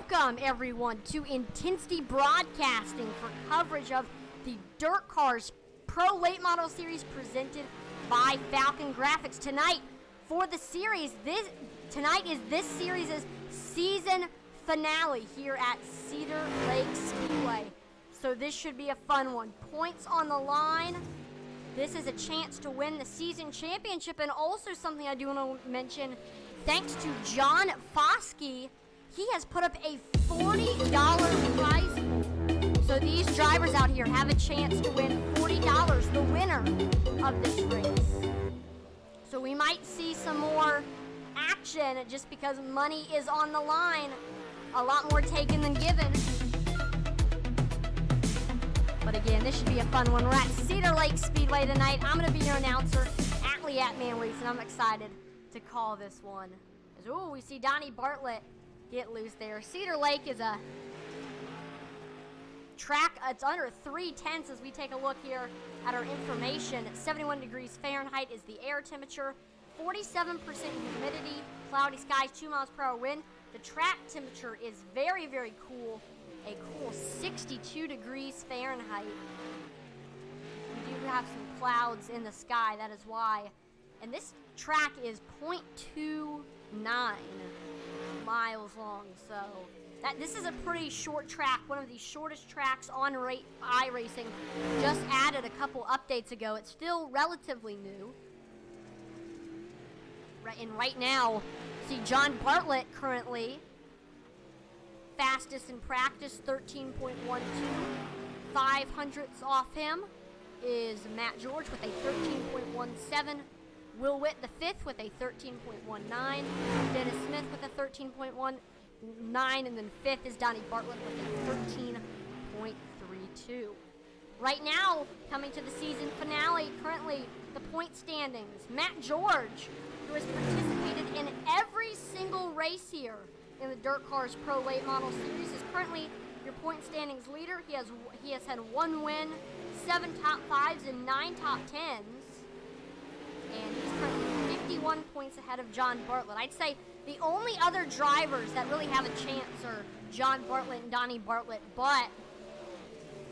Welcome, everyone, to Intensity Broadcasting for coverage of the DIRTKars Pro Late Model Series presented by Falcon Grafix. Tonight, for the series, tonight is this series' season finale here at Cedar Lake Speedway. So this should be a fun one. Points on the line. This is a chance to win the season championship, and also something I do want to mention, thanks to John Foskey, he has put up a $40 prize pool. So these drivers out here have a chance to win $40, the winner of this race. So we might see some more action just because money is on the line. A lot more taken than given. But again, this should be a fun one. We're at Cedar Lake Speedway tonight. I'm going to be your announcer, Atlee Atman-Weiss, and I'm excited to call this one. Ooh, we see Donnie Bartlett get loose there. Cedar Lake is a track, it's under 3 tenths as we take a look here at our information. At 71 degrees Fahrenheit is the air temperature, 47% humidity, cloudy skies, 2 miles per hour wind. The track temperature is very, very cool, a cool 62 degrees Fahrenheit. We do have some clouds in the sky, that is why. And this track is 0.29 miles long, so this is a pretty short track, one of the shortest tracks on iRacing. Just added a couple updates ago. It's still relatively new. Right now, see John Bartlett currently fastest in practice, 13.12. 500ths off him is Matt George with a 13.17. Will Witt the fifth with a 13.19, Dennis Smith with a 13.19, and then fifth is Donnie Bartlett with a 13.32. Right now, coming to the season finale, currently the point standings. Matt George, who has participated in every single race here in the DIRTKars Pro Late Model Series, is currently your point standings leader. He has had 1 win, 7 top 5s, and 9 top 10s. And he's currently 51 points ahead of John Bartlett. I'd say the only other drivers that really have a chance are John Bartlett and Donnie Bartlett, but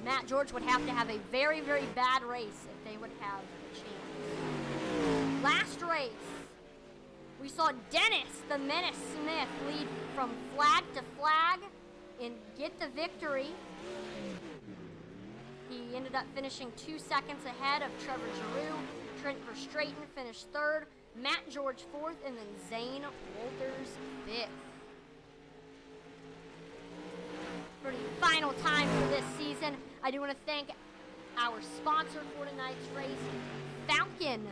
Matt George would have to have a very, very bad race if they would have a chance. Last race, we saw Dennis the Menace Smith lead from flag to flag and get the victory. He ended up finishing 2 seconds ahead of Trevor Giroux. Trent Verstraeten finished third, Matt George fourth, and then Zane Walters fifth. For the final time for this season, I do want to thank our sponsor for tonight's race, Falcon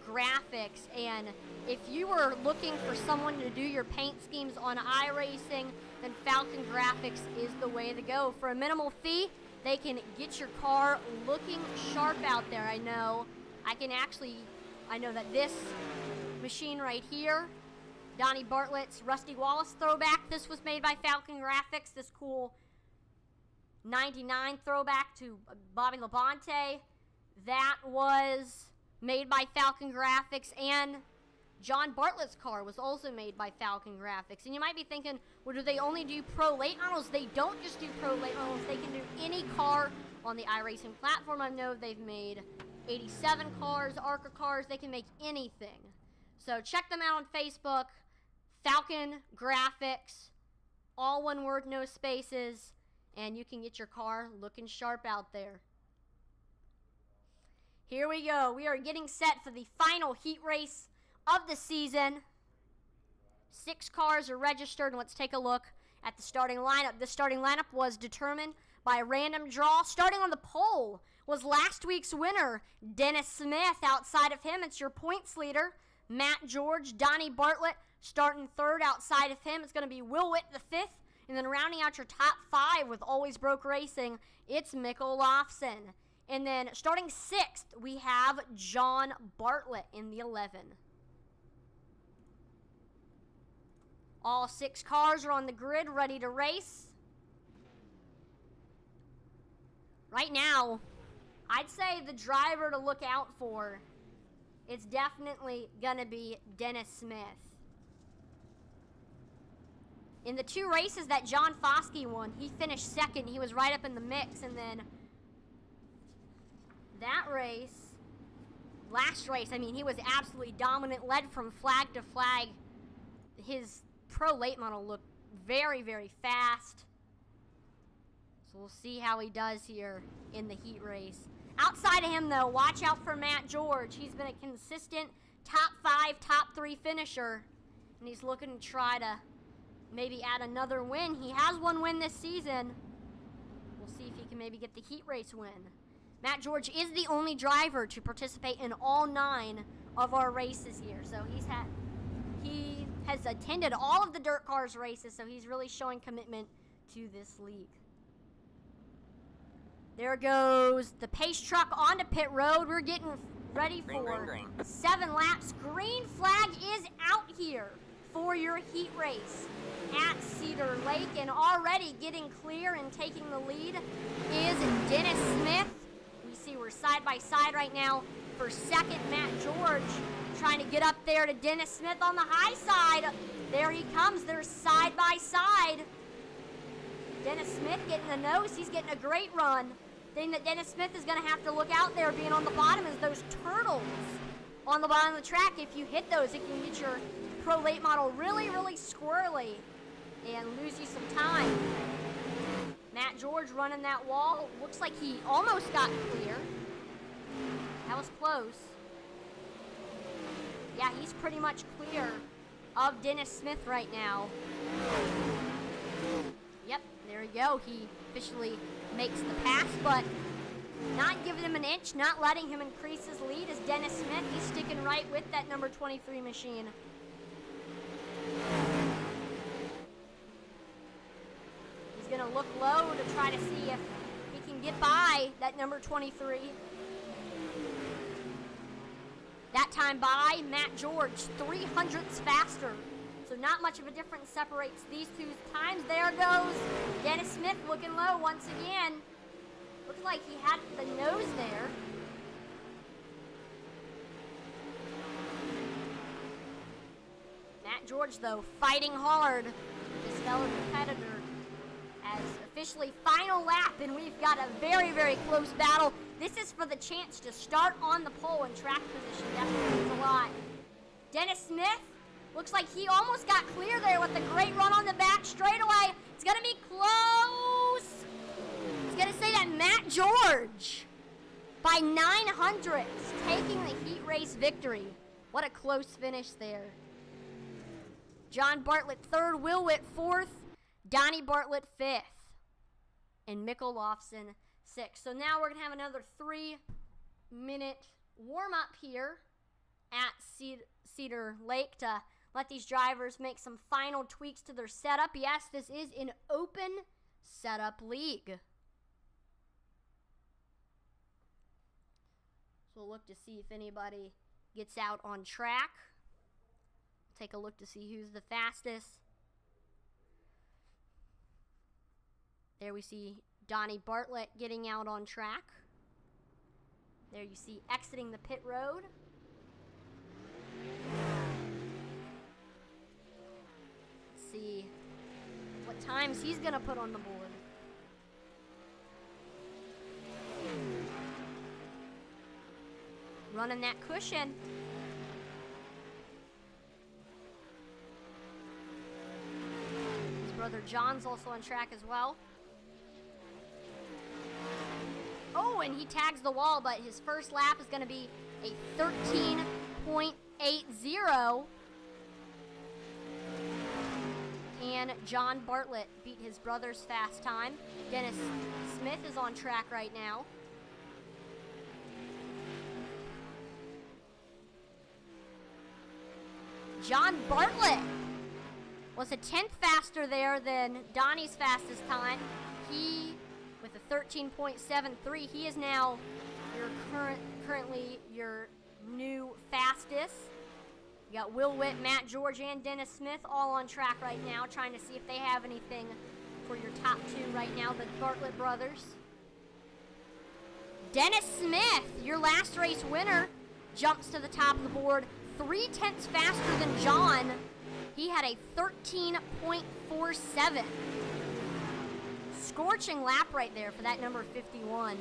Grafix. And if you are looking for someone to do your paint schemes on iRacing, then Falcon Grafix is the way to go. For a minimal fee, they can get your car looking sharp out there. I know that this machine right here, Donnie Bartlett's Rusty Wallace throwback, this was made by Falcon Grafix. This cool 99 throwback to Bobby Labonte, that was made by Falcon Grafix. And John Bartlett's car was also made by Falcon Grafix. And you might be thinking, well, do they only do pro late models? They don't just do pro late models. They can do any car on the iRacing platform. I know they've made 87 cars, ARCA cars, they can make anything. So check them out on Facebook, Falcon Grafix, all one word, no spaces, and you can get your car looking sharp out there. Here we go. We are getting set for the final heat race of the season. 6 cars are registered, and let's take a look at the starting lineup. The starting lineup was determined by a random draw. Starting on the pole was last week's winner, Dennis Smith. Outside of him, it's your points leader, Matt George. Donnie Bartlett starting third. Outside of him, it's going to be Will Witt the fifth. And then rounding out your top 5 with Always Broke Racing, it's Mick Olofsson. And then starting 6th, we have John Bartlett in the 11. All 6 cars are on the grid, ready to race. Right now, I'd say the driver to look out for, it's definitely going to be Dennis Smith. In the 2 races that John Foskey won, he finished second. He was right up in the mix. And then that race, last race, I mean, he was absolutely dominant, led from flag to flag. His pro late model looked very, very fast. So we'll see how he does here in the heat race. Outside of him, though, watch out for Matt George. He's been a consistent top 5, top 3 finisher. And he's looking to try to maybe add another win. He has 1 win this season. We'll see if he can maybe get the heat race win. Matt George is the only driver to participate in all 9 of our races here. So he has attended all of the DIRTKars races, so he's really showing commitment to this league. There goes the pace truck onto pit road. We're getting ready for 7 laps. Green flag is out here for your heat race at Cedar Lake, and already getting clear and taking the lead is Dennis Smith. We see we're side by side right now for second. Matt George trying to get up there to Dennis Smith on the high side. There he comes. They're side by side. Dennis Smith getting the nose. He's getting a great run. Thing that Dennis Smith is going to have to look out there being on the bottom is those turtles on the bottom of the track. If you hit those, it can get your pro late model really, really squirrely and lose you some time. Matt George running that wall. Looks like he almost got clear. That was close. Yeah, he's pretty much clear of Dennis Smith right now. Yep, there we go. He officially makes the pass, but not giving him an inch, not letting him increase his lead is Dennis Smith. He's sticking right with that number 23 machine. He's going to look low to try to see if he can get by that number 23. That time by Matt George, 300ths faster. So not much of a difference separates these 2 times. There goes Dennis Smith looking low once again. Looks like he had the nose there. Matt George, though, fighting hard with his fellow competitor as officially final lap, and we've got a very, very close battle. This is for the chance to start on the pole in track position. Definitely means a lot. Dennis Smith, looks like he almost got clear there with a great run on the back straightaway. It's going to be close. It's going to say that Matt George, by 900ths, taking the heat race victory. What a close finish there. John Bartlett 3rd, Will Witt 4th, Donnie Bartlett 5th, and Mikkel Lofson 6th. So now we're going to have another 3-minute warm-up here at Cedar Lake to let these drivers make some final tweaks to their setup. Yes, this is an open setup league. So we'll look to see if anybody gets out on track. Take a look to see who's the fastest. There we see Donnie Bartlett getting out on track. There you see exiting the pit road. Let's see what times he's going to put on the board. Running that cushion. His brother John's also on track as well. Oh, and he tags the wall, but his first lap is going to be a 13.80. And John Bartlett beat his brother's fast time. Dennis Smith is on track right now. John Bartlett was a 10th faster there than Donnie's fastest time. He, with a 13.73, he is now your currently your new fastest. You got Will Witt, Matt George, and Dennis Smith all on track right now, trying to see if they have anything for your top 2 right now, the Bartlett brothers. Dennis Smith, your last race winner, jumps to the top of the board. 0.3 faster than John. He had a 13.47. Scorching lap right there for that number 51.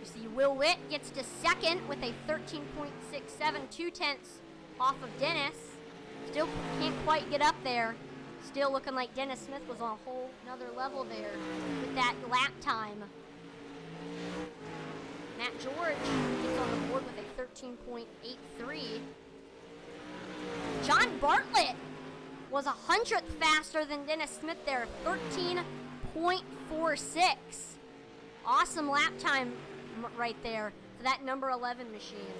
You see Will Witt gets to second with a 13.67, 2/10 off of Dennis. Still can't quite get up there. Still looking like Dennis Smith was on a whole nother level there with that lap time. Matt George gets on the board with a 13.83. John Bartlett was 100th faster than Dennis Smith there, 13.46. Awesome lap time right there for that number 11 machine.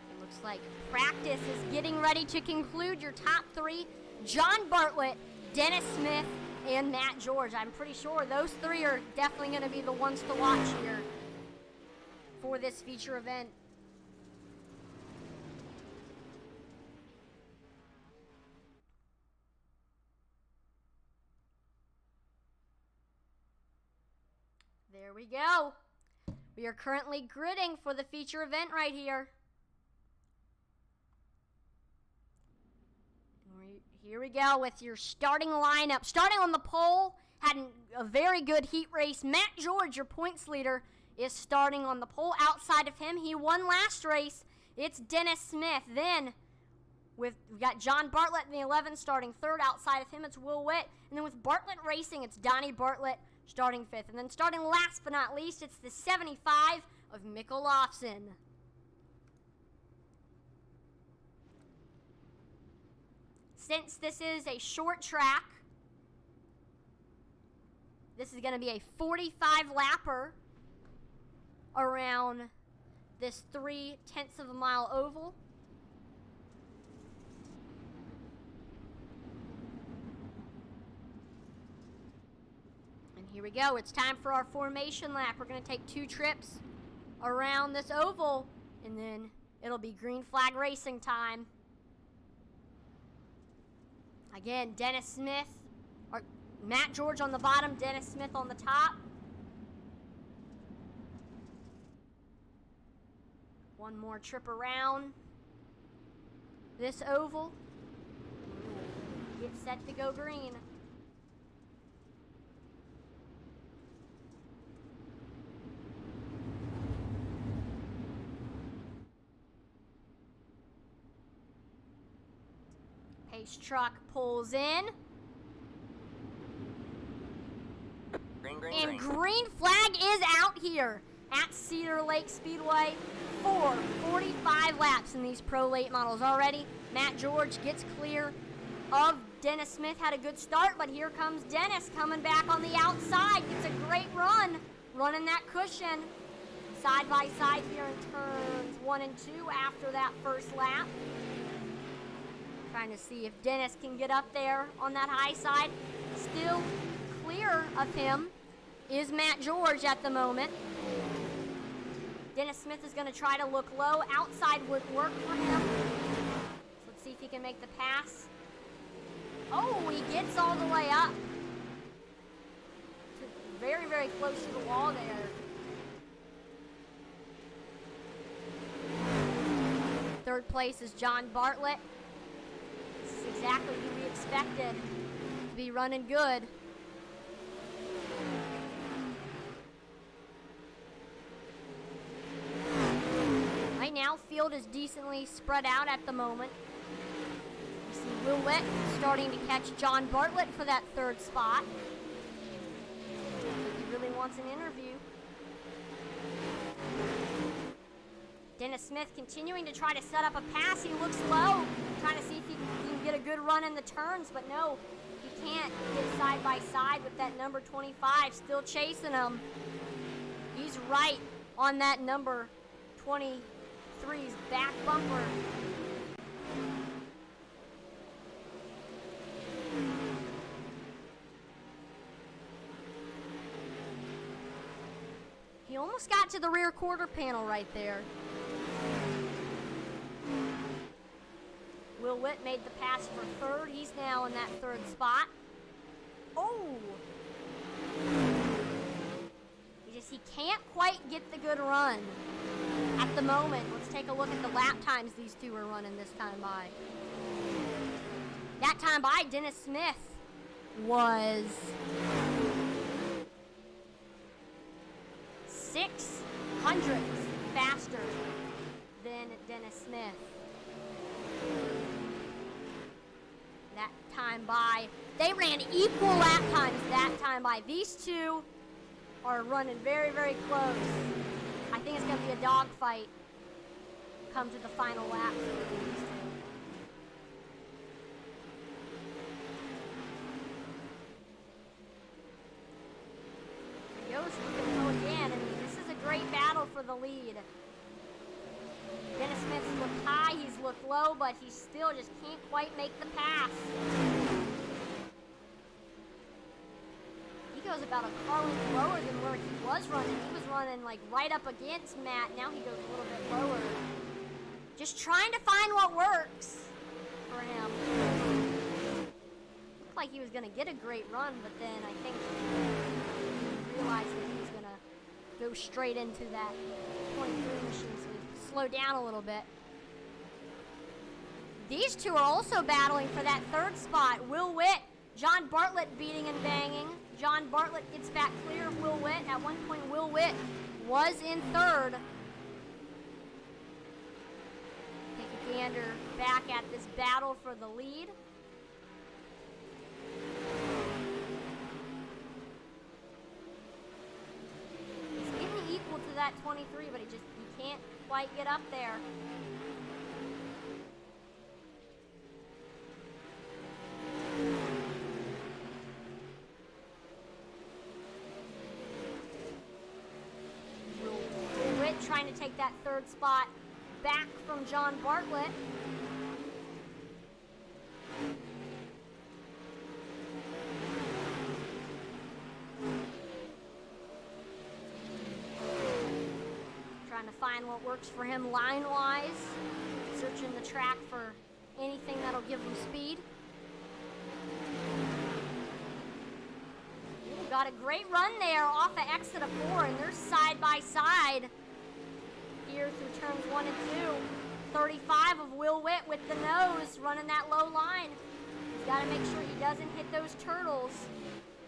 It looks like practice is getting ready to conclude. Your top three: John Bartlett, Dennis Smith, and Matt George. I'm pretty sure those three are definitely going to be the ones to watch here for this feature event. There we go. We are currently gridding for the feature event right here. Here we go with your starting lineup. Starting on the pole, had a very good heat race. Matt George, your points leader, is starting on the pole. Outside of him, he won last race. It's Dennis Smith. Then we got John Bartlett in the 11 starting third. Outside of him, it's Will Witt. And then with Bartlett Racing, it's Donnie Bartlett starting fifth. And then starting last but not least, it's the 75 of Mikkel Lofsen. Since this is a short track, this is going to be a 45 lapper around this 3/10 of a mile oval. And here we go. It's time for our formation lap. We're going to take 2 trips around this oval, and then it'll be green flag racing time. Again, Dennis Smith, or Matt George on the bottom, Dennis Smith on the top. One more trip around this oval. Get set to go green. Pace truck pulls in. Green flag is out here at Cedar Lake Speedway for 45 laps in these pro late models already. Matt George gets clear of Dennis Smith. Had a good start, but here comes Dennis coming back on the outside. Gets a great run, running that cushion. Side by side here in turns 1 and 2 after that first lap. Trying to see if Dennis can get up there on that high side. Still clear of him is Matt George at the moment. Dennis Smith is going to try to look low. Outside would work for him. So let's see if he can make the pass. Oh, he gets all the way up. Very, very close to the wall there. Third place is John Bartlett. This is exactly who we expected to be running good. Right now, field is decently spread out at the moment. You see Will Witt starting to catch John Bartlett for that third spot. He really wants an interview. Dennis Smith continuing to try to set up a pass. He looks low, trying to see if he can get a good run in the turns, but no, he can't get side by side with that number 25, still chasing him. He's right on that number 23's back bumper. He almost got to the rear quarter panel right there. Will Witt made the pass for third. He's now in that third spot. Oh! He can't quite get the good run at the moment. Let's take a look at the lap times these two are running this time by. That time by, Dennis Smith was 600 faster than Dennis Smith. That time by, they ran equal lap times that time by. These two are running very, very close. I think it's going to be a dogfight come to the final lap. Yost can go again, and this is a great battle for the lead. Dennis Smith's looked high, he's looked low, but he still just can't quite make the pass. He goes about a car length lower than where he was running. He was running like right up against Matt. Now he goes a little bit lower. Just trying to find what works for him. Looked like he was going to get a great run, but then I think he realized that he was going to go straight into that 23 machine, so he slowed down a little bit. These two are also battling for that third spot. Will Witt, John Bartlett beating and banging. John Bartlett gets back clear of Will Witt. At one point, Will Witt was in third. Take a gander back at this battle for the lead. He's getting equal to that 23, but he can't quite get up there. Trying to take that third spot back from John Bartlett. Trying to find what works for him line-wise. Searching the track for anything that'll give him speed. Ooh, got a great run there off of exit of 4, and they're side by side here through turns 1 and 2. 35 of Will Witt with the nose, running that low line. He's got to make sure he doesn't hit those turtles.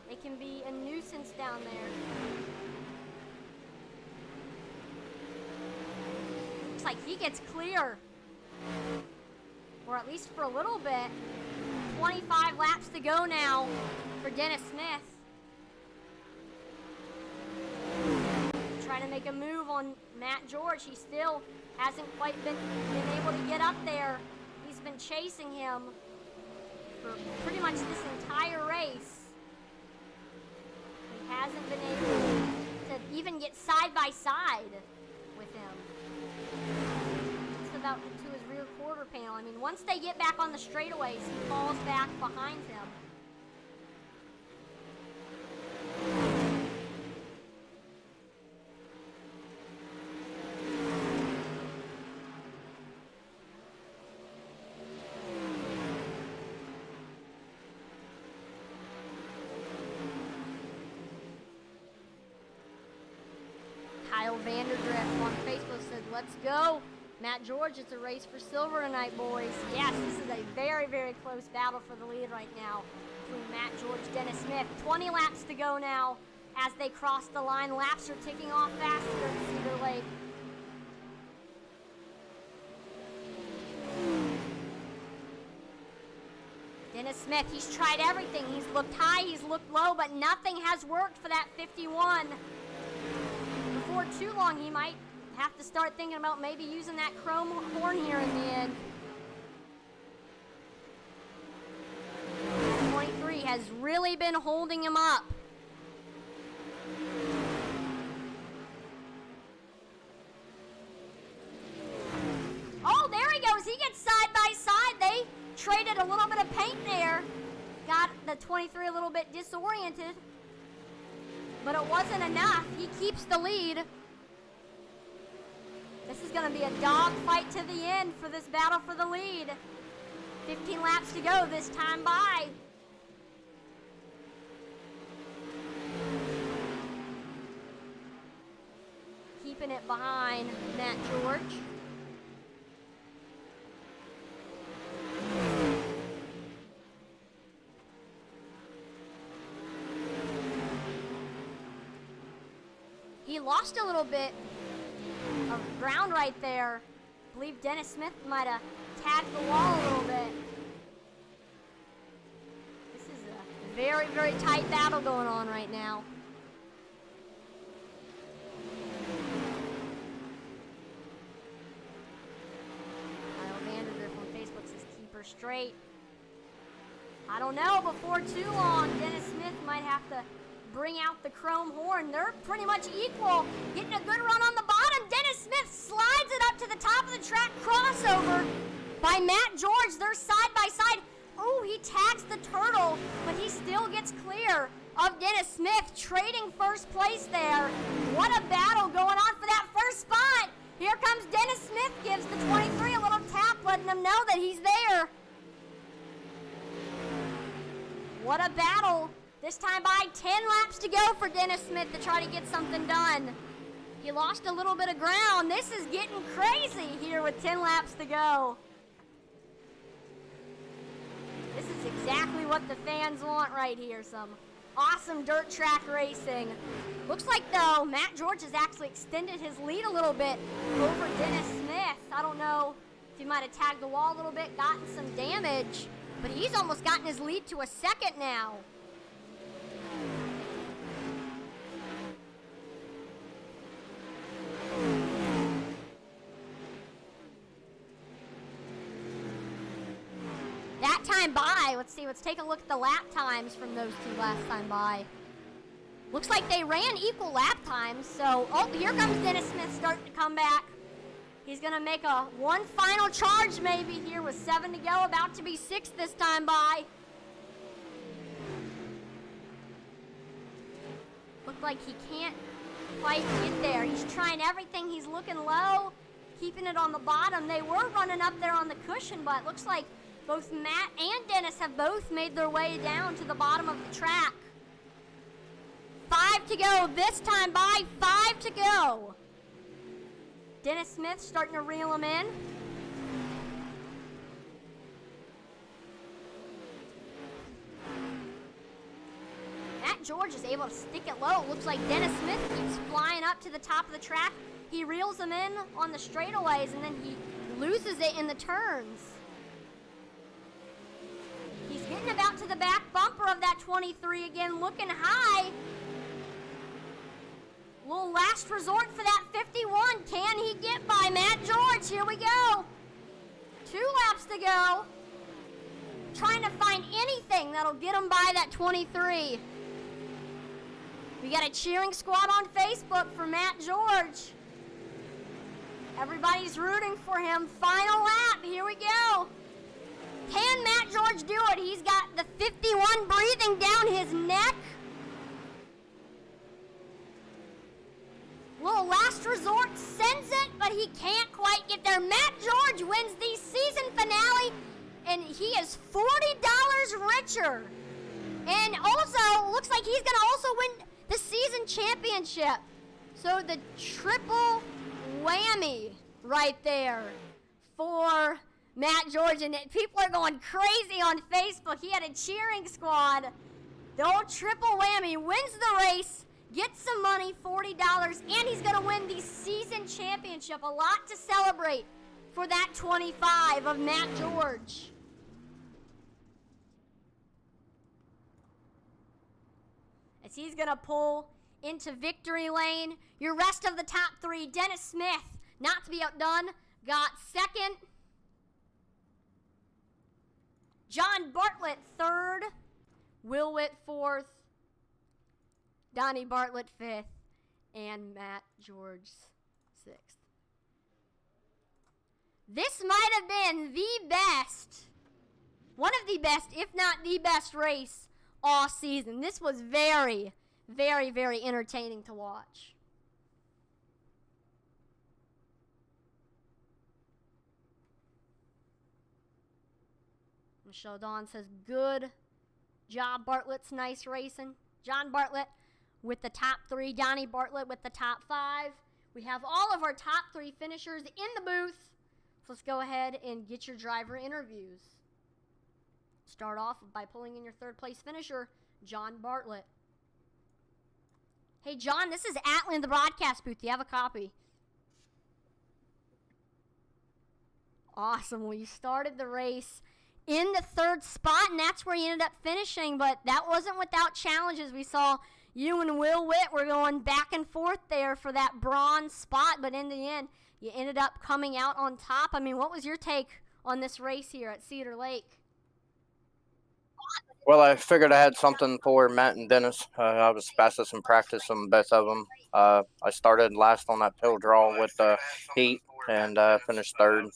They can be a nuisance down there. Looks like he gets clear. Or at least for a little bit. 25 laps to go now for Dennis Smith. Trying to make a move on Matt George. He still hasn't quite been able to get up there. He's been chasing him for pretty much this entire race. He hasn't been able to even get side by side with him. Just about to his rear quarter panel. I mean, once they get back on the straightaways, he falls back behind him. Vanderdrift on Facebook said, "Let's go, Matt George. It's a race for silver tonight, boys." Yes, this is a very, very close battle for the lead right now between Matt George, Dennis Smith. 20 laps to go now as they cross the line. Laps are ticking off faster at Cedar Lake. Dennis Smith, he's tried everything. He's looked high, he's looked low, but nothing has worked for that 51. Before too long, he might have to start thinking about maybe using that chrome horn here in the end. 23 has really been holding him up. Oh, there he goes. He gets side by side. They traded a little bit of paint there. Got the 23 a little bit disoriented. But it wasn't enough. He keeps the lead. This is going to be a dog fight to the end for this battle for the lead. 15 laps to go this time by. Keeping it behind Matt George. He lost a little bit of ground right there. I believe Dennis Smith might have tagged the wall a little bit. This is a very, very tight battle going on right now. Kyle Vandergriff on Facebook says keep her straight. I don't know, before too long, Dennis Smith might have to bring out the chrome horn. They're pretty much equal. Getting a good run on the bottom. Dennis Smith slides it up to the top of the track. Crossover by Matt George. They're side by side. Oh, he tags the turtle, but he still gets clear of Dennis Smith, trading first place there. What a battle going on for that first spot. Here comes Dennis Smith, gives the 23 a little tap, letting him know that he's there. What a battle. This time by 10 laps to go for Dennis Smith to try to get something done. He lost a little bit of ground. This is getting crazy here with 10 laps to go. This is exactly what the fans want right here. Some awesome dirt track racing. Looks like, though, Matt George has actually extended his lead a little bit over Dennis Smith. I don't know if he might have tagged the wall a little bit, gotten some damage, but he's almost gotten his lead to a second now. That time by, let's see, let's take a look at the lap times from those two last time by. Looks like they ran equal lap times, so, oh, here comes Dennis Smith starting to come back. He's gonna make a one final charge maybe here with 7 to go, about to be 6 this time by. Looked like he can't quite get there. He's trying everything, he's looking low, keeping it on the bottom. They were running up there on the cushion, but it looks like both Matt and Dennis have both made their way down to the bottom of the track. 5 to go this time by, 5 to go. Dennis Smith starting to reel him in. Matt George is able to stick it low. Looks like Dennis Smith keeps flying up to the top of the track. He reels him in on the straightaways and then he loses it in the turns. He's getting about to the back bumper of that 23 again, looking high. Little last resort for that 51. Can he get by Matt George? Here we go. 2 laps to go. Trying to find anything that'll get him by that 23. We got a cheering squad on Facebook for Matt George. Everybody's rooting for him. Final lap. Here we go. Can Matt George do it? He's got the 51 breathing down his neck. Little last resort sends it, but he can't quite get there. Matt George wins the season finale, and he is $40 richer. And also, looks like he's going to also win the season championship. So the triple whammy right there for Matt George. And people are going crazy on Facebook. He had a cheering squad. The old triple whammy, wins the race, gets some money, $40, and he's going to win the season championship. A lot to celebrate for that 25 of Matt George. As he's going to pull into victory lane. Your rest of the top 3, Dennis Smith, not to be outdone, got second. John Bartlett, 3rd. Will Witt, 4th. Donnie Bartlett, 5th. And Matt George, 6th. This might have been the best, one of the best, if not the best race all season. This was very, very, very entertaining to watch. Michelle Dawn says, good job, Bartlett's nice racing. John Bartlett with the top 3. Donnie Bartlett with the top 5. We have all of our top 3 finishers in the booth. So let's go ahead and get your driver interviews. Start off by pulling in your 3rd place finisher, John Bartlett. Hey, John, this is Atlan in the broadcast booth. Do you have a copy? Awesome. Well, you started the race in the 3rd spot, and that's where you ended up finishing, but that wasn't without challenges. We saw you and Will Witt were going back and forth there for that bronze spot, but in the end, you ended up coming out on top. I mean, what was your take on this race here at Cedar Lake? Well, I figured I had something for Matt and Dennis. I was fastest in practice on both of them. I started last on that pill draw with the heat and finished 3rd.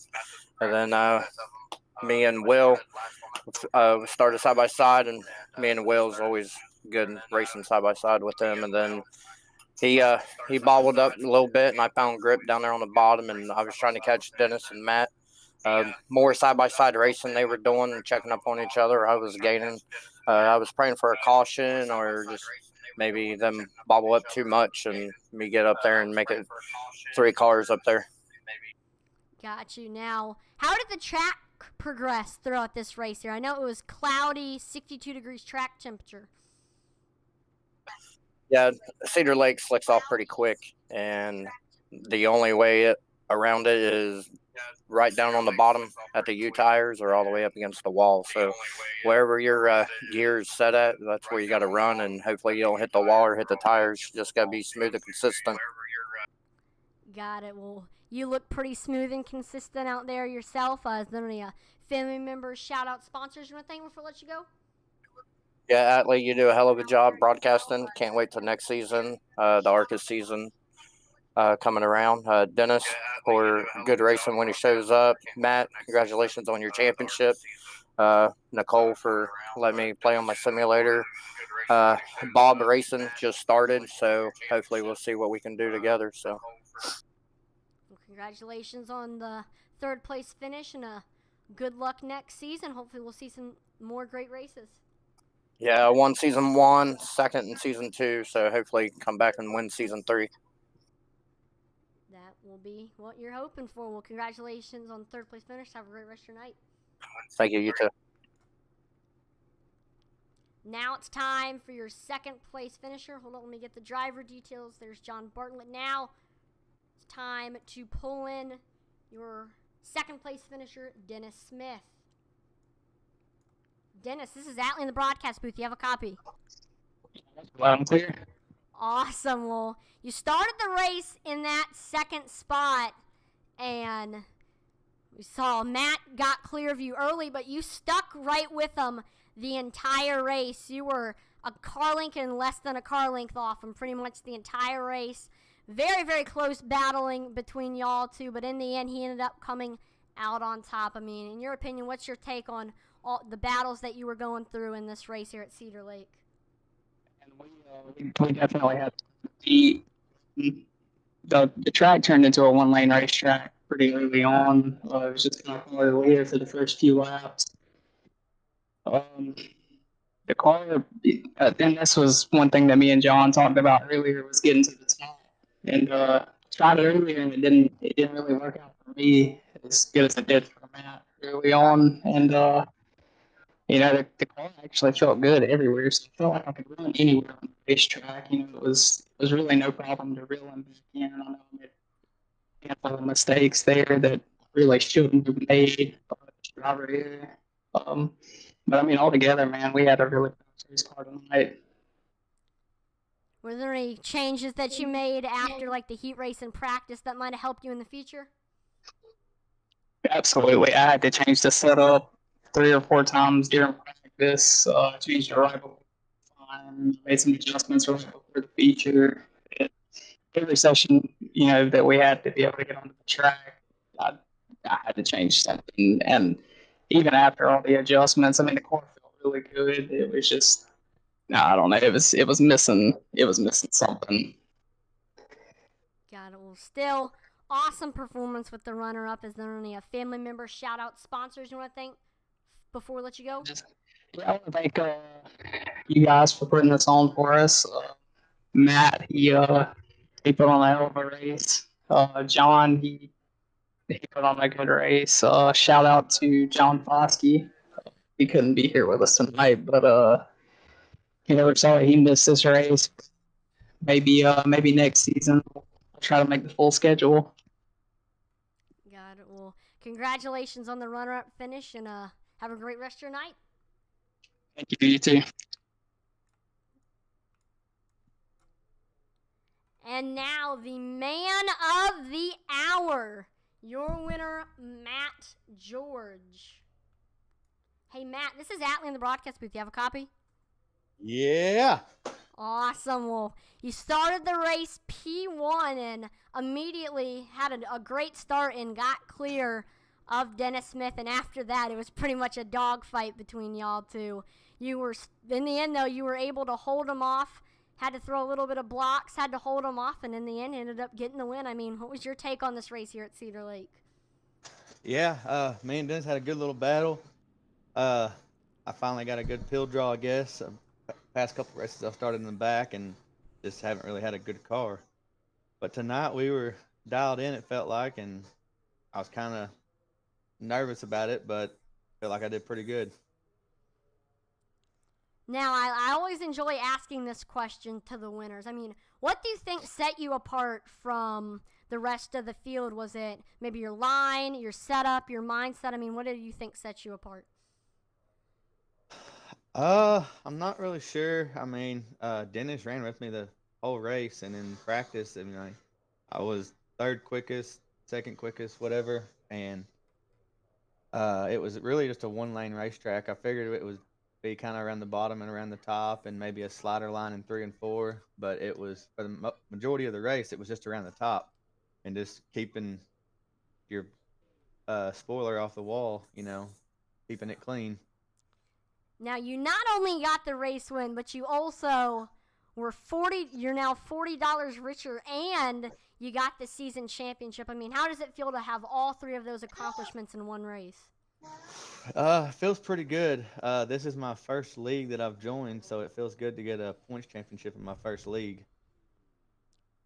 And then me and Will started side by side, and me and Will's always good racing side by side with him. And then he bobbled up a little bit, and I found grip down there on the bottom, and I was trying to catch Dennis and Matt. More side-by-side racing they were doing and checking up on each other. I was gaining. I was praying for a caution or just maybe them bobble up too much and me get up there and make it 3 cars up there. Got you. Now, how did the track progress throughout this race here? I know it was cloudy, 62 degrees track temperature. Yeah, Cedar Lake slicks off pretty quick, and the only way around it is right down on the bottom at the U tires or all the way up against the wall. So wherever your gear's set at, that's where you got to run, and hopefully you don't hit the wall or hit the tires. You just got to be smooth and consistent. Got it. Well, you look pretty smooth and consistent out there yourself. Is there any family members, shout-out sponsors you want to thank before I let you go? Yeah, Atlee, you do a hell of a job broadcasting. Can't wait till next season, the Arcus season. Coming around. Dennis for good racing when he shows up. Matt, congratulations on your championship. Nicole for letting me play on my simulator. Bob racing just started, so hopefully we'll see what we can do together. So, well, congratulations on the 3rd place finish, and good luck next season. Hopefully we'll see some more great races. Yeah, I won season 1, 2nd in season 2, so hopefully come back and win season 3. That will be what you're hoping for. Well, congratulations on 3rd place finish. Have a great rest of your night. Thank you. You too. Now it's time for your 2nd place finisher. Hold on, let me get the driver details. There's John Bartlett. Now it's time to pull in your 2nd place finisher, Dennis Smith. Dennis, this is Atlee in the broadcast booth. You have a copy? Loud and clear. Awesome. Well, you started the race in that 2nd spot, and we saw Matt got clear of you early, but you stuck right with him the entire race. You were a car length and less than a car length off him pretty much the entire race. Very, very close battling between y'all two, but in the end, he ended up coming out on top. I mean, in your opinion, what's your take on all the battles that you were going through in this race here at Cedar Lake? And we definitely had the track turned into a 1-lane racetrack pretty early on. It was just kind of follow the leader for the first few laps. The car, and this was one thing that me and John talked about earlier, was getting to the top. And tried it earlier, and it didn't really work out for me as good as it did for Matt early on. And the car actually felt good everywhere, so I felt like I could run anywhere on the racetrack. It was really no problem to reel him back in. I know I made a handful of mistakes there that really shouldn't have made driver here. But I mean, altogether, man, we had a really fast race car tonight. Were there any changes that you made after like the heat race and practice that might have helped you in the future? Absolutely. I had to change the setup 3 or 4 times during practice. Changed the right before time, made some adjustments right before the feature. Every session, that we had to be able to get onto the track, I had to change something. And even after all the adjustments, I mean, the car felt really good. It was just, I don't know. It was missing something. Got it. Well, still awesome performance with the runner-up. Is there any family members, shout-out sponsors you want to thank before we let you go? I want to thank you guys for putting this on for us. Matt, he put on a hell of a race. John, he put on a good race. Shout out to John Foskey. He couldn't be here with us tonight, but we're sorry he missed this race. Maybe next season we'll try to make the full schedule. Got it. Well, congratulations on the runner-up finish, and have a great rest of your night. Thank you. You too. And now the man of the hour, your winner, Matt George. Hey, Matt, this is Atlee in the broadcast booth. You have a copy? Yeah. Awesome. Well, you started the race P1 and immediately had a great start and got clear of Dennis Smith. And after that, it was pretty much a dogfight between y'all two. You were, in the end, though, you were able to hold him off. Had to throw a little bit of blocks, had to hold him off, and in the end, ended up getting the win. I mean, what was your take on this race here at Cedar Lake? Yeah. Me and Dennis had a good little battle. I finally got a good pill draw, I guess. Past couple races, I've started in the back and just haven't really had a good car. But tonight we were dialed in, it felt like, and I was kind of nervous about it, but felt like I did pretty good. Now, I always enjoy asking this question to the winners. I mean, what do you think set you apart from the rest of the field? Was it maybe your line, your setup, your mindset? I mean, what do you think sets you apart? I'm not really sure. I mean, Dennis ran with me the whole race, and in practice, I mean, I was third quickest, second quickest, whatever, and it was really just a one-lane racetrack. I figured it would be kind of around the bottom and around the top, and maybe a slider line in 3 and 4. But it was, for the majority of the race, it was just around the top, and just keeping your spoiler off the wall, keeping it clean. Now, you not only got the race win, but you also were you're now $40 richer, and you got the season championship. I mean, how does it feel to have all three of those accomplishments in one race? Feels pretty good. This is my first league that I've joined, so it feels good to get a points championship in my first league.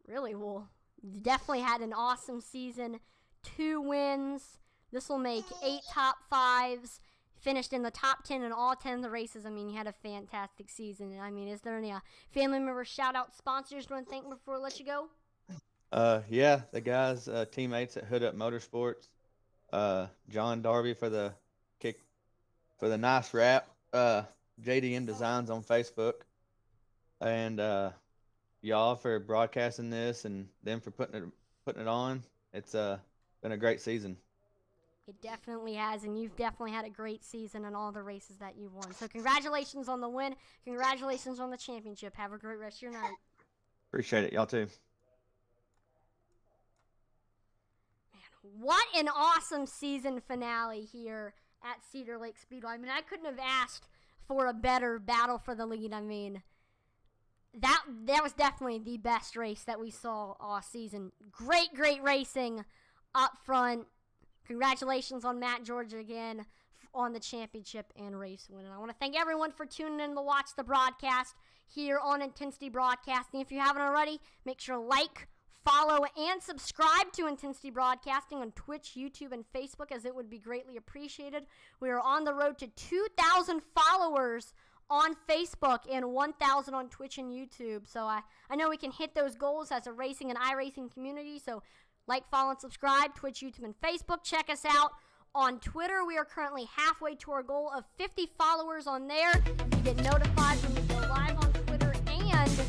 Really? Well, you definitely had an awesome season. 2 wins. This will make 8 top 5s. Finished in the top 10 in all 10 of the races. I mean, you had a fantastic season. I mean, is there any family member shout-out sponsors you want to thank before I let you go? Yeah, the guys, teammates at Hood Up Motorsports. John Darby for the nice wrap. JDM Designs on Facebook. And y'all for broadcasting this, and them for putting it on. It's been a great season. It definitely has, and you've definitely had a great season in all the races that you've won. So congratulations on the win. Congratulations on the championship. Have a great rest of your night. Appreciate it. Y'all too. Man, what an awesome season finale here at Cedar Lake Speedway. I mean, I couldn't have asked for a better battle for the lead. I mean, that was definitely the best race that we saw all season. Great racing up front. Congratulations on Matt George again on the championship and race win. And I want to thank everyone for tuning in to watch the broadcast here on Intensity Broadcasting. If you haven't already, make sure to like, follow, and subscribe to Intensity Broadcasting on Twitch, YouTube, and Facebook, as it would be greatly appreciated. We are on the road to 2,000 followers on Facebook and 1,000 on Twitch and YouTube. So I know we can hit those goals as a racing and iRacing community. So like, follow, and subscribe, Twitch, YouTube, and Facebook. Check us out on Twitter. We are currently halfway to our goal of 50 followers on there. You get notified when we go live on Twitter, and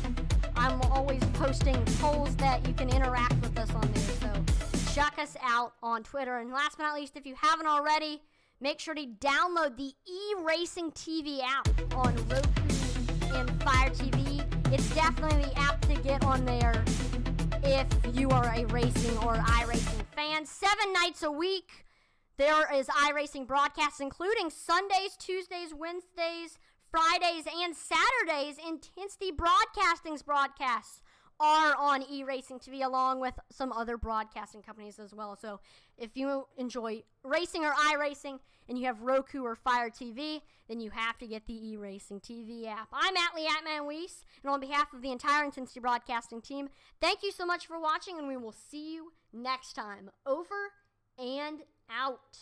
I'm always posting polls that you can interact with us on there. So check us out on Twitter. And last but not least, if you haven't already, make sure to download the eRacing TV app on Roku and Fire TV. It's definitely the app to get on there if you are a racing or iRacing fan. 7 nights a week, there is iRacing broadcasts, including Sundays, Tuesdays, Wednesdays, Fridays, and Saturdays. Intensity Broadcasting's broadcasts are on E-Racing TV along with some other broadcasting companies as well. So if you enjoy racing or iRacing and you have Roku or Fire TV, then you have to get the E-Racing TV app. I'm Atlee Atman Weiss, and on behalf of the entire Intensity Broadcasting team, thank you so much for watching, and we will see you next time. Over and out.